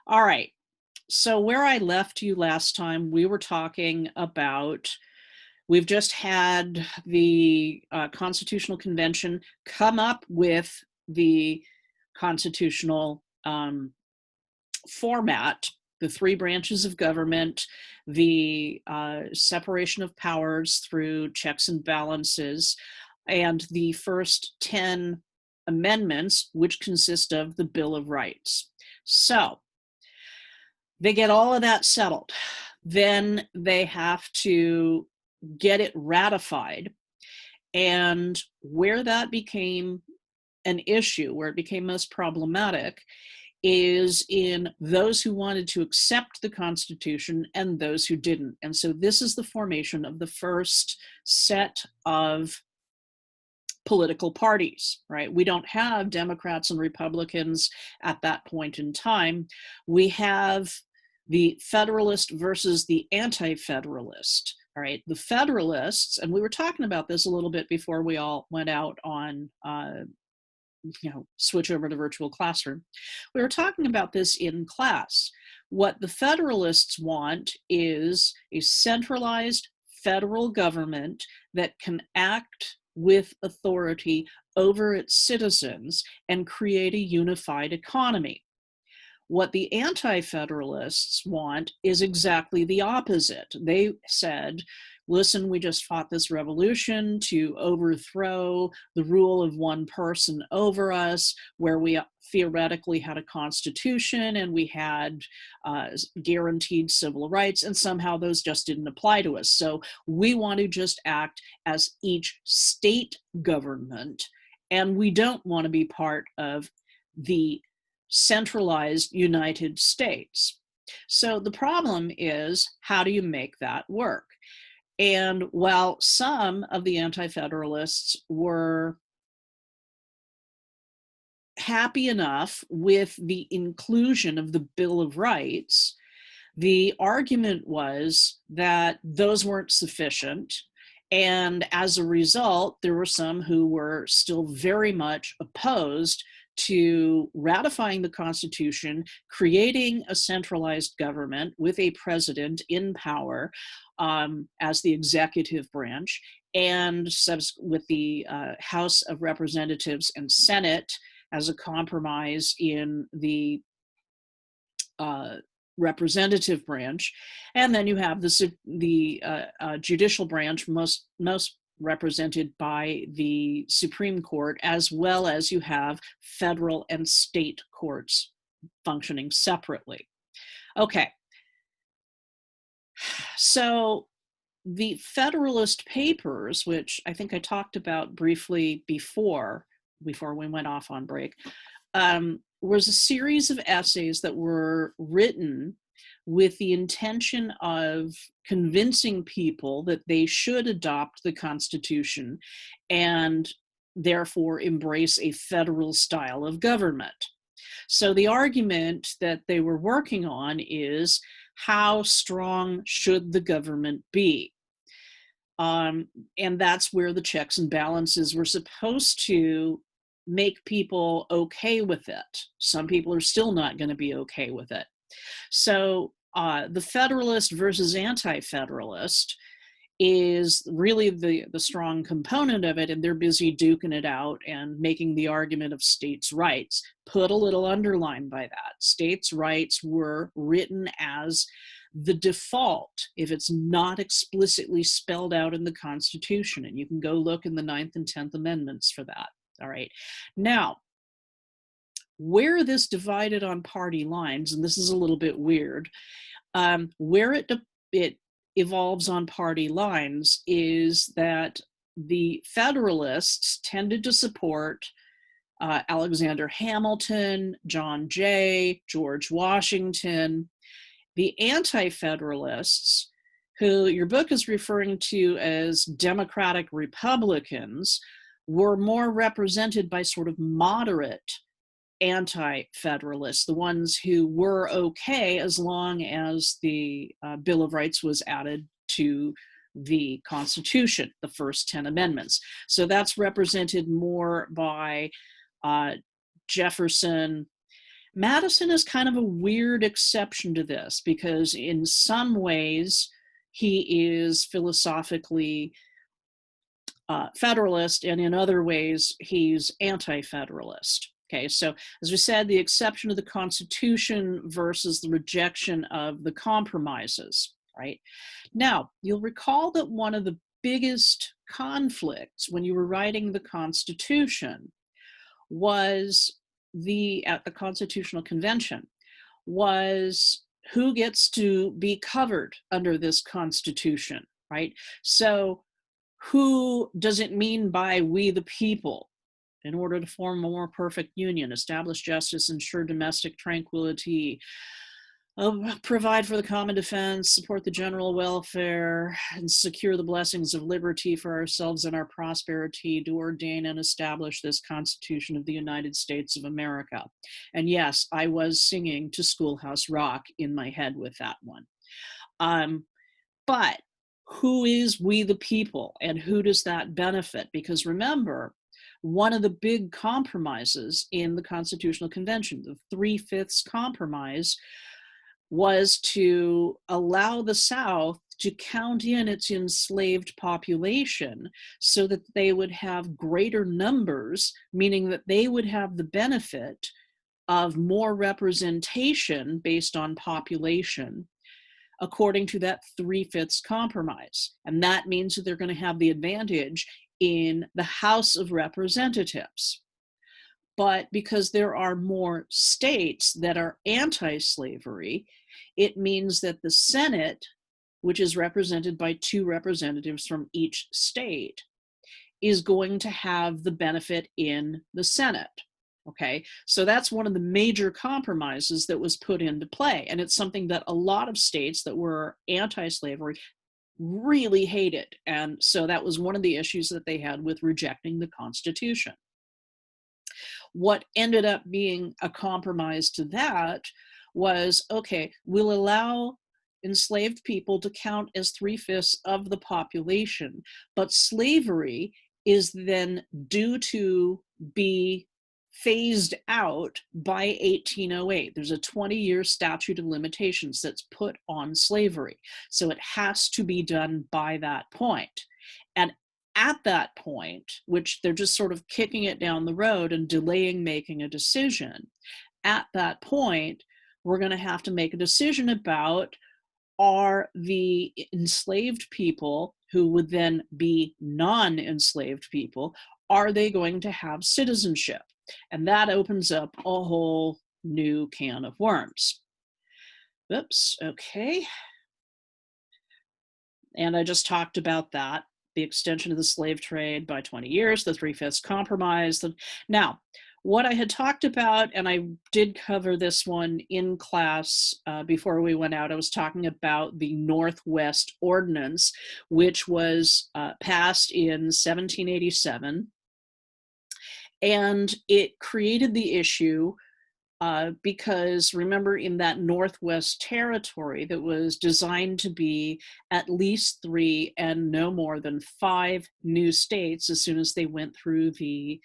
All right. So where I left you last time, we were talking about, we've just had the Constitutional Convention come up with the constitutional format, the three branches of government, the separation of powers through checks and balances, and the first 10 amendments, which consist of the Bill of Rights. So they get all of that settled. Then they have to get it ratified. And where that became an issue, where it became most problematic, is in those who wanted to accept the Constitution and those who didn't. And so this is the formation of the first set of political parties, right? We don't have Democrats and Republicans at that point in time. We have the Federalist versus the Anti-Federalist. All right, the Federalists, and we were talking about this a little bit before we all went out on switch over to virtual classroom. We were talking about this in class. What the Federalists want is a centralized federal government that can act with authority over its citizens and create a unified economy. What the Anti-Federalists want is exactly the opposite. They said, listen, we just fought this revolution to overthrow the rule of one person over us, where we theoretically had a constitution and we had guaranteed civil rights, and somehow those just didn't apply to us. So we want to just act as each state government, and we don't want to be part of the centralized United States. So the problem is, how do you make that work? And while some of the Anti-Federalists were happy enough with the inclusion of the Bill of Rights, the argument was that those weren't sufficient. And as a result, there were some who were still very much opposed to ratifying the Constitution, creating a centralized government with a president in power as the executive branch, and with the House of Representatives and Senate as a compromise in the representative branch. And then you have the judicial branch, most represented by the Supreme Court, as well as you have federal and state courts functioning separately. Okay, so the Federalist Papers, which I think I talked about briefly before we went off on break, was a series of essays that were written with the intention of convincing people that they should adopt the Constitution and therefore embrace a federal style of government. So the argument that they were working on is, how strong should the government be? And that's where the checks and balances were supposed to make people okay with it. Some people are still not going to be okay with it. So the Federalist versus Anti-Federalist is really the strong component of it, and they're busy duking it out and making the argument of states' rights. Put a little underline by that. States' rights were written as the default if it's not explicitly spelled out in the Constitution, and you can go look in the 9th and 10th Amendments for that. All right. Now, where this divided on party lines, and this is a little bit weird, where it evolves on party lines is that the Federalists tended to support Alexander Hamilton, John Jay, George Washington. The Anti-Federalists, who your book is referring to as Democratic Republicans, were more represented by sort of moderate Anti-Federalists, the ones who were okay as long as the Bill of Rights was added to the Constitution, the first 10 amendments. So that's represented more by Jefferson, Madison is kind of a weird exception to this because in some ways he is philosophically Federalist, and in other ways he's Anti-Federalist. Okay, so as we said, the exception of the Constitution versus the rejection of the compromises, right? Now, you'll recall that one of the biggest conflicts when you were writing the Constitution was at the Constitutional Convention was who gets to be covered under this Constitution, right? So who does it mean by we the people? In order to form a more perfect union, establish justice, ensure domestic tranquility, provide for the common defense, support the general welfare, and secure the blessings of liberty for ourselves and our prosperity, to ordain and establish this Constitution of the United States of America. And yes, I was singing to Schoolhouse Rock in my head with that one. But who is we the people, and who does that benefit? Because remember, one of the big compromises in the Constitutional Convention, the 3/5 compromise, was to allow the South to count in its enslaved population so that they would have greater numbers, meaning that they would have the benefit of more representation based on population, according to that 3/5 compromise. And that means that they're going to have the advantage in the House of Representatives. But because there are more states that are anti-slavery, it means that the Senate, which is represented by 2 representatives from each state, is going to have the benefit in the Senate. Okay, so that's one of the major compromises that was put into play. And it's something that a lot of states that were anti-slavery really hated. And so that was one of the issues that they had with rejecting the Constitution. What ended up being a compromise to that was, okay, we'll allow enslaved people to count as 3/5 of the population, but slavery is then due to be phased out by 1808. There's a 20-year statute of limitations that's put on slavery. So it has to be done by that point. And at that point, which they're just sort of kicking it down the road and delaying making a decision, at that point, we're going to have to make a decision about, are the enslaved people, who would then be non-enslaved people, are they going to have citizenship? And that opens up a whole new can of worms. Oops, okay. And I just talked about that, the extension of the slave trade by 20 years, the 3/5 compromise. Now, what I had talked about, and I did cover this one in class before we went out, I was talking about the Northwest Ordinance, which was passed in 1787. And it created the issue because remember, in that Northwest Territory that was designed to be at least 3 and no more than 5 new states as soon as they went through the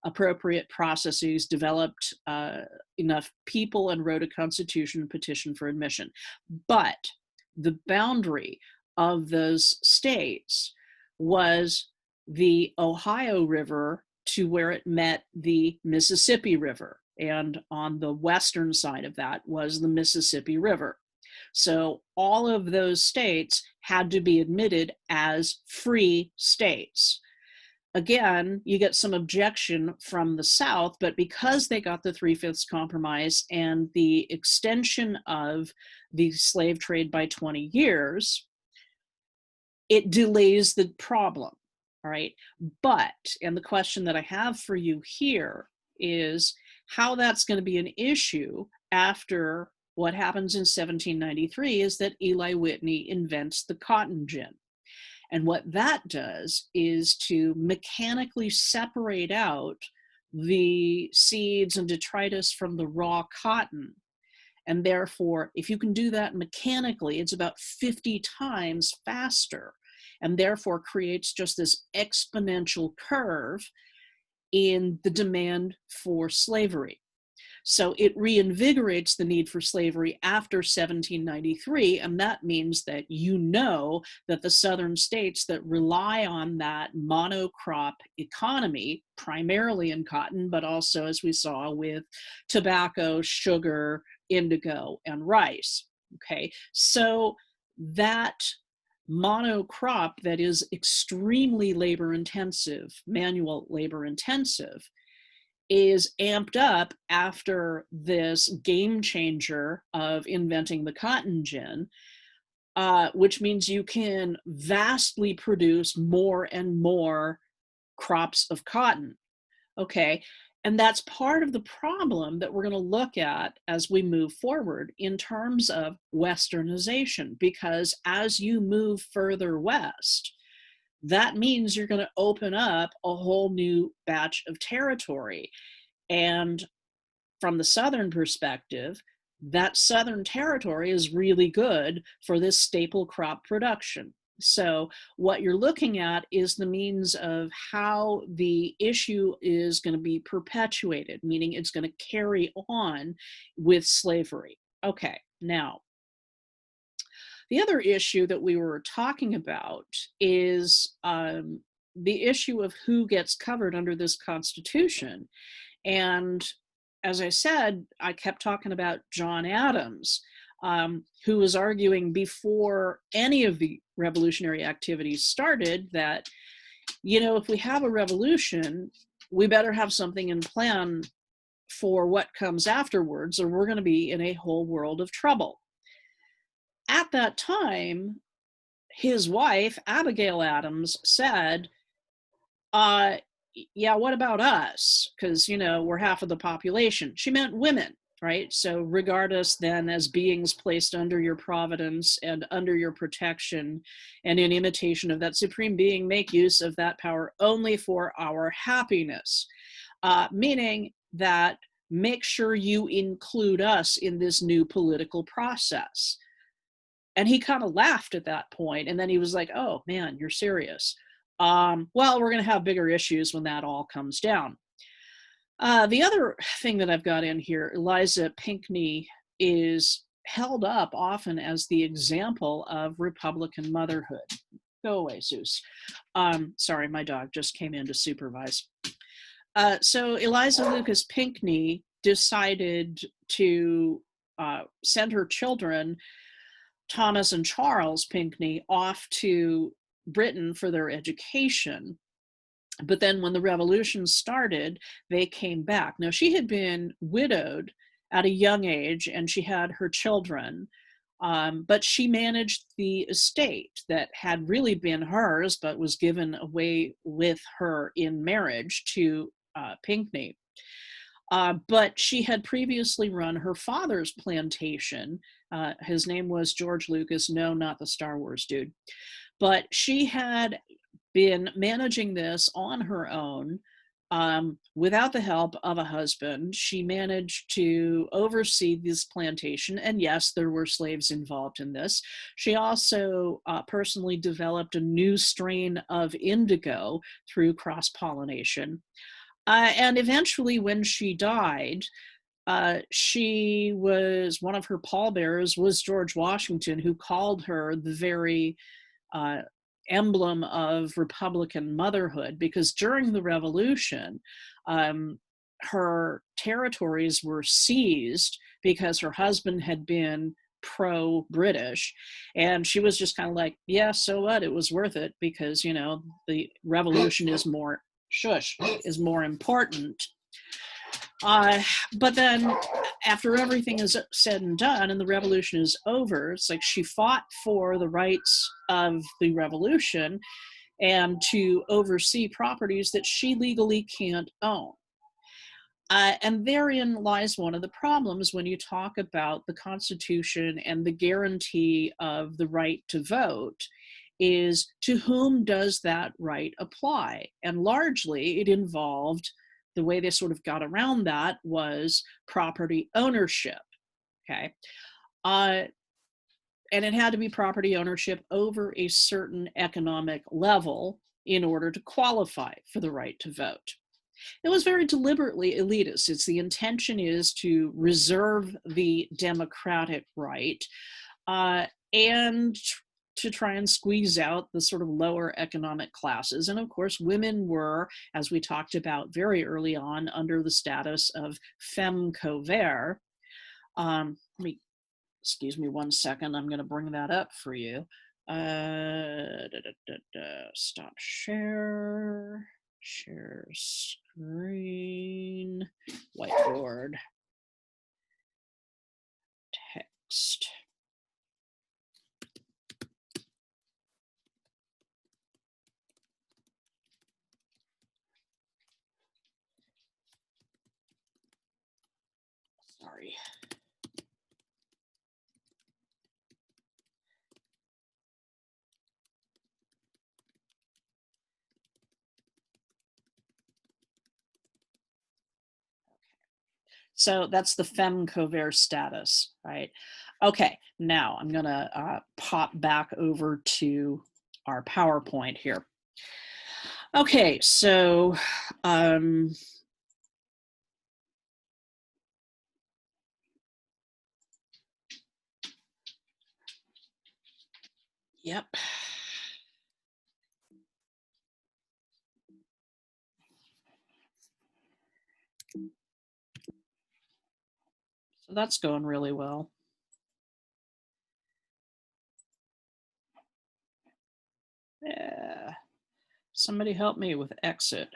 appropriate processes, developed enough people, and wrote a constitution and petition for admission. But the boundary of those states was the Ohio River to where it met the Mississippi River. And on the western side of that was the Mississippi River. So all of those states had to be admitted as free states. Again, you get some objection from the South, but because they got the 3/5 compromise and the extension of the slave trade by 20 years, it delays the problem, all right? But, and the question that I have for you here is how that's going to be an issue after what happens in 1793 is that Eli Whitney invents the cotton gin. And what that does is to mechanically separate out the seeds and detritus from the raw cotton. And therefore, if you can do that mechanically, it's about 50 times faster, and therefore creates just this exponential curve in the demand for slavery. So it reinvigorates the need for slavery after 1793, and that means that that the southern states that rely on that monocrop economy, primarily in cotton, but also, as we saw, with tobacco, sugar, indigo, and rice. Okay, so that monocrop that is extremely labor intensive, manual labor intensive, is amped up after this game changer of inventing the cotton gin, which means you can vastly produce more and more crops of cotton. Okay, and that's part of the problem that we're going to look at as we move forward in terms of westernization, because as you move further west, that means you're going to open up a whole new batch of territory. And from the southern perspective, that southern territory is really good for this staple crop production. So what you're looking at is the means of how the issue is going to be perpetuated, meaning it's going to carry on with slavery. Okay, now, the other issue that we were talking about is the issue of who gets covered under this Constitution. And as I said, I kept talking about John Adams, who was arguing before any of the revolutionary activities started that, if we have a revolution, we better have something in plan for what comes afterwards, or we're going to be in a whole world of trouble. At that time, his wife, Abigail Adams, said, yeah, what about us? Because, we're half of the population. She meant women, right? So regard us then as beings placed under your providence and under your protection, and in imitation of that supreme being, make use of that power only for our happiness. Meaning that make sure you include us in this new political process. And he kind of laughed at that point, and then he was like, oh man, you're serious. Well, we're going to have bigger issues when that all comes down. The other thing that I've got in here, Eliza Pinckney is held up often as the example of Republican motherhood. Go away, Zeus. Sorry, my dog just came in to supervise. So Eliza Lucas Pinckney decided to send her children, Thomas and Charles Pinckney, off to Britain for their education. But then when the revolution started, they came back. Now, she had been widowed at a young age and she had her children, but she managed the estate that had really been hers, but was given away with her in marriage to Pinckney. But she had previously run her father's plantation. His name was George Lucas. No, not the Star Wars dude. But she had been managing this on her own without the help of a husband. She managed to oversee this plantation. And yes, there were slaves involved in this. She also personally developed a new strain of indigo through cross-pollination. And eventually, when she died, one of her pallbearers was George Washington, who called her the very emblem of Republican motherhood, because during the Revolution, her territories were seized because her husband had been pro-British, and she was just kind of like, yeah, so what? It was worth it because, the revolution is more important. But then after everything is said and done and the revolution is over, it's like she fought for the rights of the revolution and to oversee properties that she legally can't own. And therein lies one of the problems when you talk about the Constitution and the guarantee of the right to vote, is to whom does that right apply? And largely it involved, the way they sort of got around that was property ownership, okay? And it had to be property ownership over a certain economic level in order to qualify for the right to vote. It was very deliberately elitist. It's the intention is to reserve the democratic right and to try and squeeze out the sort of lower economic classes. And of course, women were, as we talked about very early on, under the status of femme covert. Excuse me 1 second, I'm going to bring that up for you. Stop share screen, whiteboard, text. Sorry. So that's the femme covert status, right? Okay, now I'm gonna pop back over to our PowerPoint here. Okay, so yep. So that's going really well. Yeah. Somebody help me with exit.